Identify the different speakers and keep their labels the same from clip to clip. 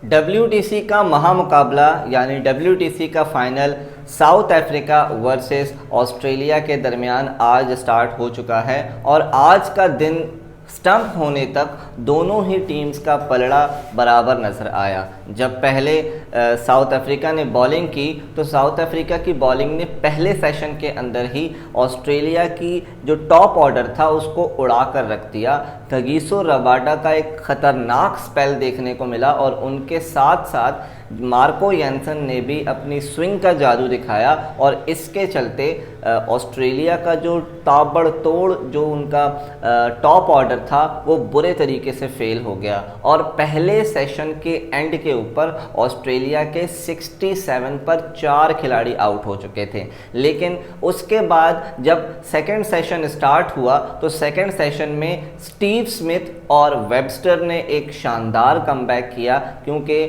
Speaker 1: WTC का महामुकाबला यानी WTC का final south Africa versus Australia के दरमियान आज स्टार्ट हो चुका है और आज का दिन स्टंप होने तक दोनों ही टीम्स का पलड़ा बराबर नज़र आया। जब पहले साउथ अफ्रीका ने बॉलिंग की तो साउथ अफ्रीका की बॉलिंग ने पहले सेशन के अंदर ही ऑस्ट्रेलिया की जो टॉप ऑर्डर था उसको उड़ा कर रख दिया। कगिसो रबाडा का एक ख़तरनाक स्पेल देखने को मिला और उनके साथ साथ मार्को यानसन ने भी अपनी स्विंग का जादू दिखाया और इसके चलते ऑस्ट्रेलिया का जो ताबड़तोड़ जो उनका टॉप ऑर्डर था वो बुरे तरीके से फेल हो गया और पहले सेशन के एंड के ऊपर ऑस्ट्रेलिया के 67 पर 4 खिलाड़ी आउट हो चुके थे। लेकिन उसके बाद जब सेकंड सेशन स्टार्ट हुआ तो सेकंड सेशन में स्टीव स्मिथ और वेबस्टर ने एक शानदार कमबैक किया, क्योंकि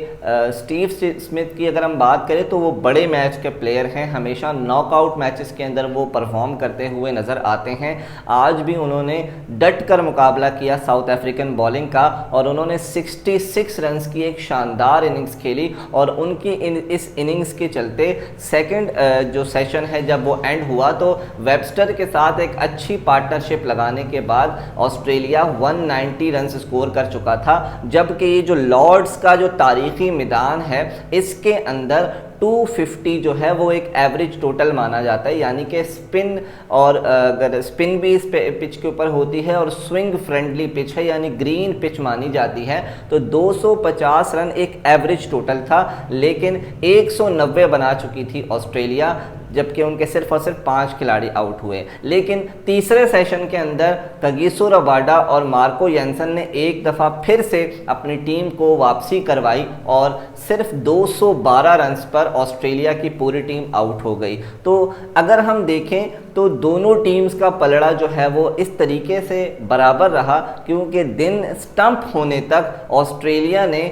Speaker 1: स्टीव स्मिथ की अगर हम बात करें तो वो बड़े मैच के प्लेयर हैं, हमेशा नॉकआउट मैचेस के अंदर वो परफॉर्म करते हुए नज़र आते हैं। आज भी उन्होंने डट कर मुकाबला किया साउथ अफ्रीकन बॉलिंग का और उन्होंने 66 रन्स की एक शानदार इनिंग्स खेली और उनकी इस इनिंग्स के चलते सेकंड जो सेशन है जब वो एंड हुआ तो वेबस्टर के साथ एक अच्छी पार्टनरशिप लगाने के बाद ऑस्ट्रेलिया 190 रन्स स्कोर कर चुका था, जबकि ये जो लॉर्ड्स का जो तारीखी मैदान है इसके अंदर 250 जो है वो एक एवरेज टोटल माना जाता है, यानी कि स्पिन और अगर स्पिन भी इस पिच के ऊपर होती है और स्विंग फ्रेंडली पिच है यानी ग्रीन पिच मानी जाती है, तो 250 रन एक एवरेज टोटल था। लेकिन 190 बना चुकी थी ऑस्ट्रेलिया, जबकि उनके सिर्फ और सिर्फ 5 खिलाड़ी आउट हुए। लेकिन तीसरे सेशन के अंदर कगिसो रबाडा और मार्को यानसन ने एक दफ़ा फिर से अपनी टीम को वापसी करवाई और सिर्फ 212 रन्स पर ऑस्ट्रेलिया की पूरी टीम आउट हो गई। तो अगर हम देखें तो दोनों टीम्स का पलड़ा जो है वो इस तरीके से बराबर रहा, क्योंकि दिन स्टंप होने तक ऑस्ट्रेलिया ने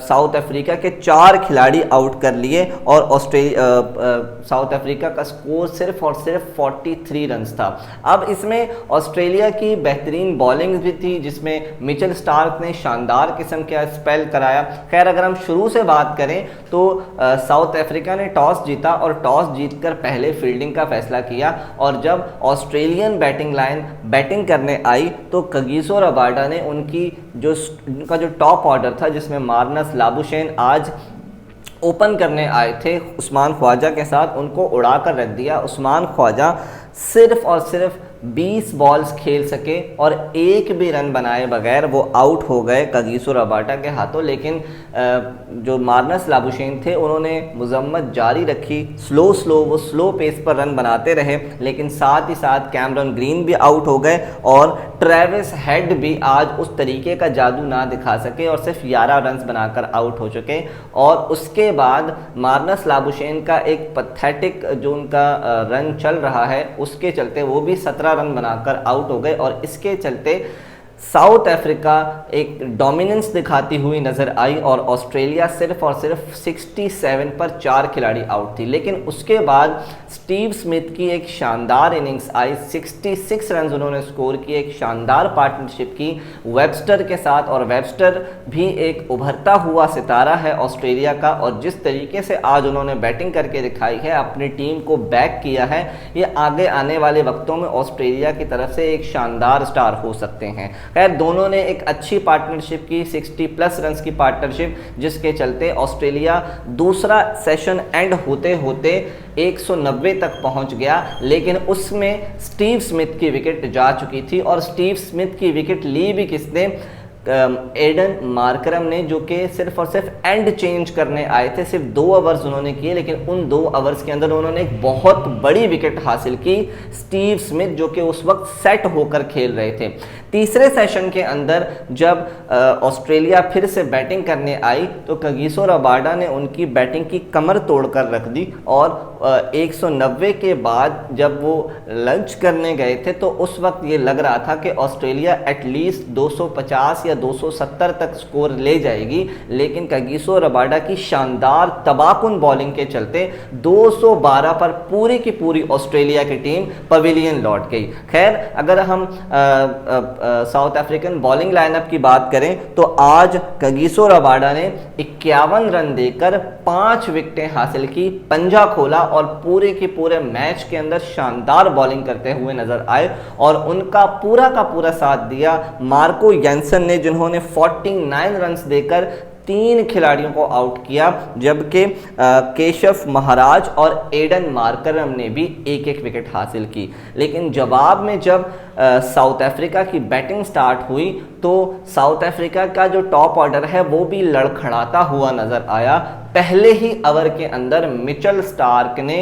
Speaker 1: साउथ अफ्रीका के 4 खिलाड़ी आउट कर लिए और साउथ अफ्रीका का स्कोर सिर्फ और सिर्फ 43 रन्स था। अब इसमें ऑस्ट्रेलिया की बेहतरीन बॉलिंग भी थी, जिसमें मिचेल स्टार्क ने शानदार किस्म का स्पेल कराया। खैर अगर हम शुरू से बात करें तो साउथ अफ्रीका ने टॉस जीता और टॉस जीतकर पहले फील्डिंग का फैसला किया और जब ऑस्ट्रेलियन बैटिंग लाइन बैटिंग करने आई तो कगिसो रबाडा ने उनका जो टॉप ऑर्डर था, जिसमें मार्नस लाबुशेन आज ओपन करने आए थे उस्मान ख्वाजा के साथ, उनको उड़ा कर रख दिया। उस्मान ख्वाजा सिर्फ और सिर्फ 20 बॉल्स खेल सके और एक भी रन बनाए बगैर वो आउट हो गए कगिसो रबाडा के हाथों। लेकिन जो मार्नस लाबुशेन थे उन्होंने मजम्मत जारी रखी, वो स्लो पेस पर रन बनाते रहे, लेकिन साथ ही साथ कैमरन ग्रीन भी आउट हो गए और ट्रेविस हेड भी आज उस तरीके का जादू ना दिखा सके और सिर्फ 11 रन बनाकर आउट हो चुके। और उसके बाद मार्नस लाबुशेन का एक पैथेटिक जो उनका रन चल रहा है उसके चलते वो भी 17 रन बनाकर आउट हो गए और इसके चलते साउथ अफ्रीका एक डोमिनेंस दिखाती हुई नज़र आई और ऑस्ट्रेलिया सिर्फ और सिर्फ 67 पर 4 खिलाड़ी आउट थी। लेकिन उसके बाद स्टीव स्मिथ की एक शानदार इनिंग्स आई, 66 रन उन्होंने स्कोर किए, एक शानदार पार्टनरशिप की वेबस्टर के साथ और वेबस्टर भी एक उभरता हुआ सितारा है ऑस्ट्रेलिया का और जिस तरीके से आज उन्होंने बैटिंग करके दिखाई है, अपनी टीम को बैक किया है, ये आगे आने वाले वक्तों में ऑस्ट्रेलिया की तरफ से एक शानदार स्टार हो सकते हैं। खैर दोनों ने एक अच्छी पार्टनरशिप की, 60+ रन्स की पार्टनरशिप, जिसके चलते ऑस्ट्रेलिया दूसरा सेशन एंड होते होते 190 तक पहुंच गया। लेकिन उसमें स्टीव स्मिथ की विकेट जा चुकी थी और स्टीव स्मिथ की विकेट ली भी किसने? एडन मार्करम ने, जो कि सिर्फ और सिर्फ एंड चेंज करने आए थे। सिर्फ 2 ओवर्स उन्होंने किए, लेकिन उन 2 ओवर्स के अंदर उन्होंने एक बहुत बड़ी विकेट हासिल की। स्टीव स्मिथ जो कि उस वक्त सेट होकर खेल रहे थे। तीसरे सेशन के अंदर जब ऑस्ट्रेलिया फिर से बैटिंग करने आई तो कगिसो रबाडा ने उनकी बैटिंग की कमर तोड़कर रख दी और 190 के बाद जब वो लंच करने गए थे तो उस वक्त ये लग रहा था कि ऑस्ट्रेलिया एटलीस्ट 250 या 270 तक स्कोर ले जाएगी, लेकिन कगिसो रबाडा की शानदार तबाहकुन बॉलिंग के चलते 212 पर पूरी की पूरी ऑस्ट्रेलिया की टीम पवेलियन लौट गई। खैर अगर हम साउथ अफ्रीकन बॉलिंग लाइनअप की बात करें तो आज कगिसो रबाडा ने 51 रन देकर 5 विकेटें हासिल की, पंजा खोला और पूरे के पूरे मैच के अंदर शानदार बॉलिंग करते हुए नजर आए और उनका पूरा का पूरा साथ दिया मार्को जेन्सन ने, जिन्होंने 49 रन देकर 3 खिलाड़ियों को आउट किया, जबकि केशव महाराज और एडन मार्करम ने भी एक एक विकेट हासिल की। लेकिन जवाब में जब साउथ अफ्रीका की बैटिंग स्टार्ट हुई तो साउथ अफ्रीका का जो टॉप ऑर्डर है वो भी लड़खड़ाता हुआ नजर आया। पहले ही ओवर के अंदर मिचेल स्टार्क ने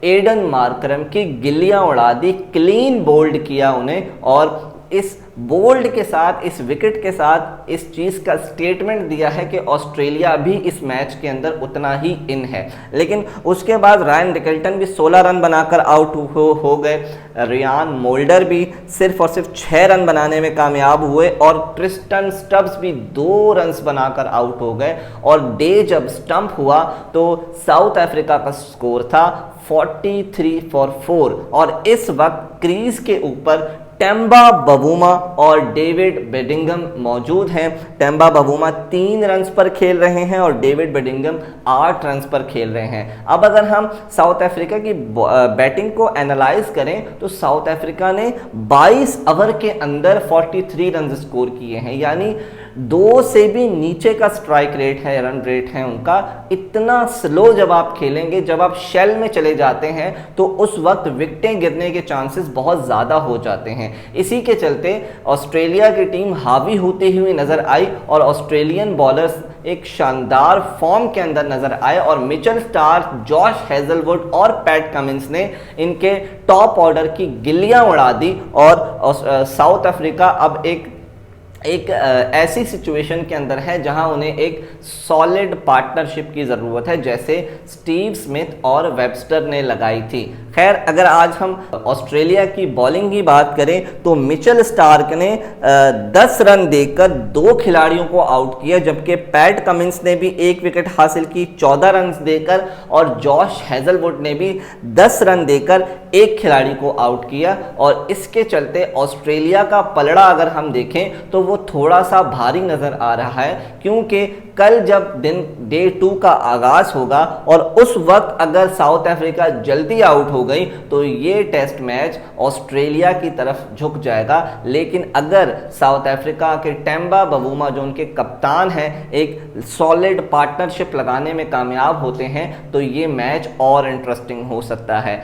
Speaker 1: एडन मार्करम की गिल्लियां उड़ा दी, क्लीन बोल्ड किया उन्हें और इस बोल्ड के साथ, इस विकेट के साथ इस चीज़ का स्टेटमेंट दिया है कि ऑस्ट्रेलिया भी इस मैच के अंदर उतना ही इन है। लेकिन उसके बाद रायन रिकल्टन भी 16 रन बनाकर आउट हो गए, रियान मोल्डर भी सिर्फ और सिर्फ 6 रन बनाने में कामयाब हुए और ट्रिस्टन स्टब्स भी 2 रन बनाकर आउट हो गए। और डे जब स्टंप हुआ तो साउथ अफ्रीका का स्कोर था 43 फॉर 4 और इस वक्त क्रीज के ऊपर टेम्बा बवूमा और डेविड बेडिंगम मौजूद हैं। टेम्बा बवूमा 3 रन पर खेल रहे हैं और डेविड बेडिंगम 8 रन पर खेल रहे हैं। अब अगर हम साउथ अफ्रीका की बैटिंग को एनालाइज करें तो साउथ अफ्रीका ने 22 ओवर के अंदर 43 रन स्कोर किए हैं, यानी 2 से भी नीचे का स्ट्राइक रेट है, रन रेट है उनका। इतना स्लो जब आप खेलेंगे, जब आप शेल में चले जाते हैं तो उस वक्त विकेटें गिरने के चांसेस बहुत ज़्यादा हो जाते हैं। इसी के चलते ऑस्ट्रेलिया की टीम हावी होती हुई नजर आई और ऑस्ट्रेलियन बॉलर्स एक शानदार फॉर्म के अंदर नजर आए और मिचेल स्टार्क, जॉश हेजलवुड और पैट कमिंस ने इनके टॉप ऑर्डर की गिल्लियां उड़ा दी और साउथ अफ्रीका अब एक ऐसी सिचुएशन के अंदर है जहां उन्हें एक सॉलिड पार्टनरशिप की ज़रूरत है, जैसे स्टीव स्मिथ और वेबस्टर ने लगाई थी। खैर, अगर आज हम ऑस्ट्रेलिया की बॉलिंग की बात करें तो मिचेल स्टार्क ने 10 रन देकर 2 खिलाड़ियों को आउट किया, जबकि पैट कमिंस ने भी 1 विकेट हासिल की 14 रन देकर और जॉश हेजलवुड ने भी 10 रन देकर 1 खिलाड़ी को आउट किया। और इसके चलते ऑस्ट्रेलिया का पलड़ा अगर हम देखें तो वो थोड़ा सा भारी नजर आ रहा है, क्योंकि कल जब डे 2 का आगाज होगा और उस वक्त अगर साउथ अफ्रीका जल्दी आउट हो गई तो ये टेस्ट मैच ऑस्ट्रेलिया की तरफ झुक जाएगा। लेकिन अगर साउथ अफ्रीका के टेम्बा बवूमा, जो उनके कप्तान हैं, एक सॉलिड पार्टनरशिप लगाने में कामयाब होते हैं तो ये मैच और इंटरेस्टिंग हो सकता है।